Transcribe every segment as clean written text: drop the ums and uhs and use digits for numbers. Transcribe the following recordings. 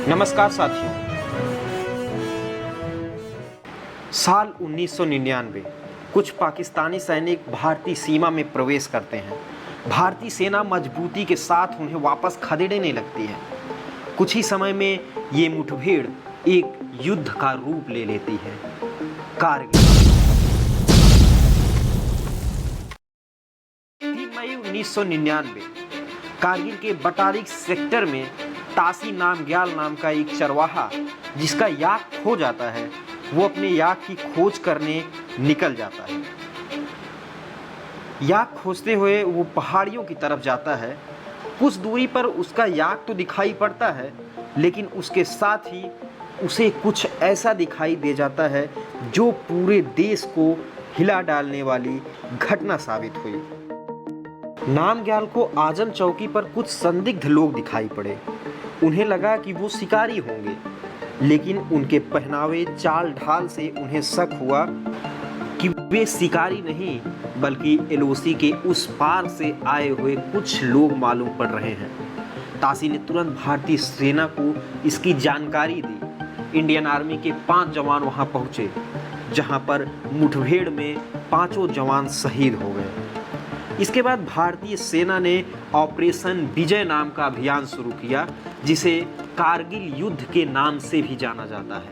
नमस्कार साथियों। साल 1999 कुछ पाकिस्तानी सैनिक भारतीय सीमा में प्रवेश करते हैं। भारतीय सेना मजबूती के साथ उन्हें वापस खदेड़ने लगती है। कुछ ही समय में ये मुठभेड़ एक युद्ध का रूप ले लेती है। कारगिल 3 मई 1999 कारगिल के बटालिक सेक्टर में तासी नामग्याल नाम का एक चरवाहा जिसका याक खो जाता है, वो अपने याक की खोज करने निकल जाता है। याक खोजते हुए वो पहाड़ियों की तरफ जाता है। कुछ दूरी पर उसका याक तो दिखाई पड़ता है, लेकिन उसके साथ ही उसे कुछ ऐसा दिखाई दे जाता है जो पूरे देश को हिला डालने वाली घटना साबित हुई। नामग्याल को आजम चौकी पर कुछ संदिग्ध लोग दिखाई पड़े। उन्हें लगा कि वो शिकारी होंगे, लेकिन उनके पहनावे चाल ढाल से उन्हें शक हुआ कि वे शिकारी नहीं बल्कि एलओसी के उस पार से आए हुए कुछ लोग मालूम पड़ रहे हैं। तासी ने तुरंत भारतीय सेना को इसकी जानकारी दी। इंडियन आर्मी के 5 जवान वहां पहुंचे, जहां पर मुठभेड़ में 5 जवान शहीद हो गए। इसके बाद भारतीय सेना ने ऑपरेशन विजय नाम का अभियान शुरू किया, जिसे कारगिल युद्ध के नाम से भी जाना जाता है।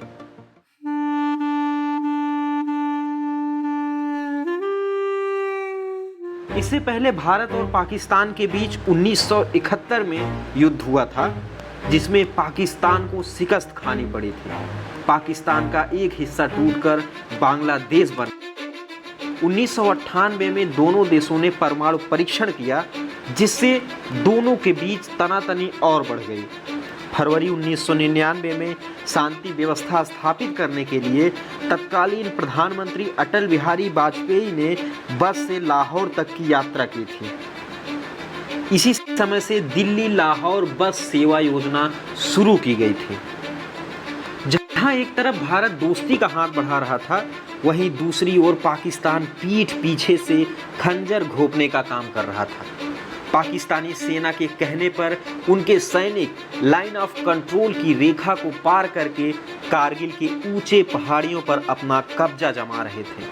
इससे पहले भारत और पाकिस्तान के बीच 1971 में युद्ध हुआ था, जिसमें पाकिस्तान को शिकस्त खानी पड़ी थी। पाकिस्तान का एक हिस्सा टूटकर बांग्लादेश बना। 1998 में दोनों देशों ने परमाणु परीक्षण किया, जिससे दोनों के बीच तनातनी और बढ़ गई। फरवरी 1999 में शांति व्यवस्था स्थापित करने के लिए तत्कालीन प्रधानमंत्री अटल बिहारी वाजपेयी ने बस से लाहौर तक की यात्रा की थी। इसी समय से दिल्ली लाहौर बस सेवा योजना शुरू की गई थी। जहां एक तरफ भारत दोस्ती का हाथ बढ़ा रहा था, वहीं दूसरी ओर पाकिस्तान पीठ पीछे से खंजर घोंपने का काम कर रहा था। पाकिस्तानी सेना के कहने पर उनके सैनिक लाइन ऑफ कंट्रोल की रेखा को पार करके कारगिल के ऊंचे पहाड़ियों पर अपना कब्जा जमा रहे थे।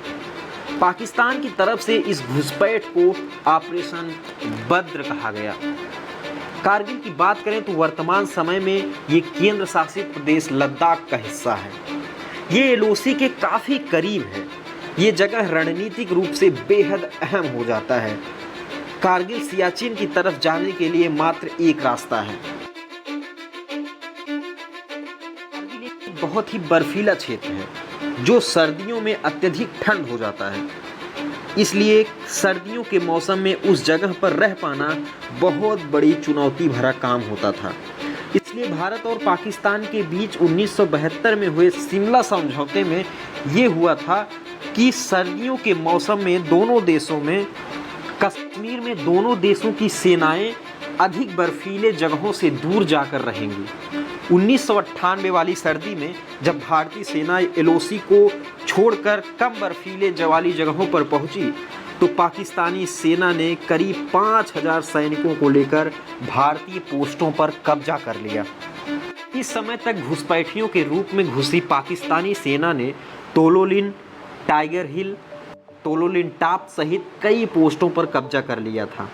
पाकिस्तान की तरफ से इस घुसपैठ को ऑपरेशन बद्र कहा गया। कारगिल की बात करें तो वर्तमान समय में ये केंद्र शासित प्रदेश लद्दाख का हिस्सा है। ये एलओसी के काफी करीब है। ये जगह रणनीतिक रूप से बेहद अहम हो जाता है। कारगिल सियाचिन की तरफ जाने के लिए मात्र एक रास्ता है। कारगिल एक बहुत ही बर्फीला क्षेत्र है, जो सर्दियों में अत्यधिक ठंड हो जाता है। इसलिए सर्दियों के मौसम में उस जगह पर रह पाना बहुत बड़ी चुनौती भरा काम होता था। इसलिए भारत और पाकिस्तान के बीच 1972 में हुए शिमला समझौते में ये हुआ था कि सर्दियों के मौसम में दोनों देशों में कश्मीर में दोनों देशों की सेनाएं अधिक बर्फीले जगहों से दूर जाकर रहेंगी। 1998 वाली सर्दी में जब भारतीय सेना एलओसी को छोड़कर कम बर्फीले वाली जगहों पर पहुंची, तो पाकिस्तानी सेना ने करीब 5000 सैनिकों को लेकर भारतीय पोस्टों पर कब्जा कर लिया। इस समय तक घुसपैठियों के रूप में घुसी पाकिस्तानी सेना ने तोलोलिन, टाइगर हिल, तोलोलिन टॉप सहित कई पोस्टों पर कब्जा कर लिया था।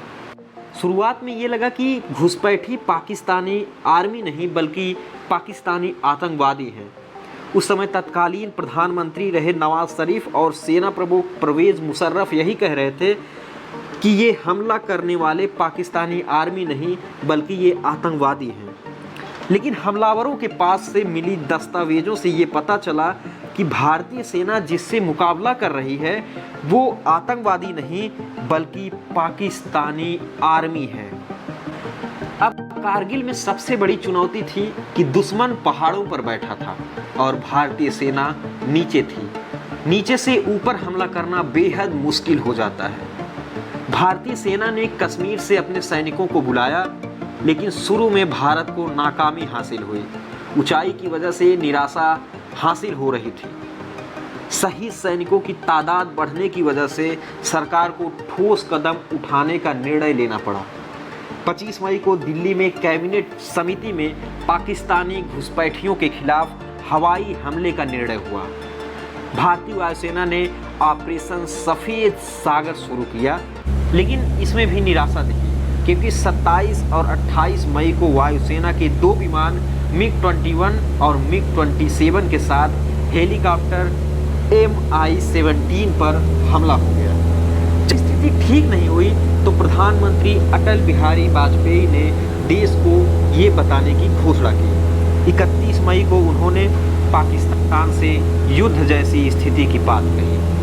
शुरुआत में ये लगा कि घुसपैठी पाकिस्तानी आर्मी नहीं बल्कि पाकिस्तानी आतंकवादी हैं। उस समय तत्कालीन प्रधानमंत्री रहे नवाज शरीफ और सेना प्रमुख परवेज मुशर्रफ यही कह रहे थे कि ये हमला करने वाले पाकिस्तानी आर्मी नहीं बल्कि ये आतंकवादी हैं। लेकिन हमलावरों के पास से मिली दस्तावेजों से ये पता चला कि भारतीय सेना जिससे मुकाबला कर रही है वो आतंकवादी नहीं बल्कि पाकिस्तानी आर्मी है। अब कारगिल में सबसे बड़ी चुनौती थी कि दुश्मन पहाड़ों पर बैठा था और भारतीय सेना नीचे थी। नीचे से ऊपर हमला करना बेहद मुश्किल हो जाता है। भारतीय सेना ने कश्मीर से अपने सैनिकों को बुलाया, लेकिन शुरू में भारत को नाकामी हासिल हुई। ऊंचाई की वजह से निराशा हासिल हो रही थी। शहीद सैनिकों की तादाद बढ़ने की वजह से सरकार को ठोस कदम उठाने का निर्णय लेना पड़ा। 25 मई को दिल्ली में कैबिनेट समिति में पाकिस्तानी घुसपैठियों के खिलाफ हवाई हमले का निर्णय हुआ। भारतीय वायुसेना ने ऑपरेशन सफ़ेद सागर शुरू किया, लेकिन इसमें भी निराशा दिखी, क्योंकि 27 और 28 मई को वायुसेना के 2 विमान MiG-21 और MiG-27 के साथ हेलीकॉप्टर Mi-17 पर हमला हो गया। जब स्थिति ठीक नहीं हुई तो प्रधानमंत्री अटल बिहारी वाजपेयी ने देश को ये बताने की घोषणा की। 31 मई को उन्होंने पाकिस्तान से युद्ध जैसी स्थिति की बात कही।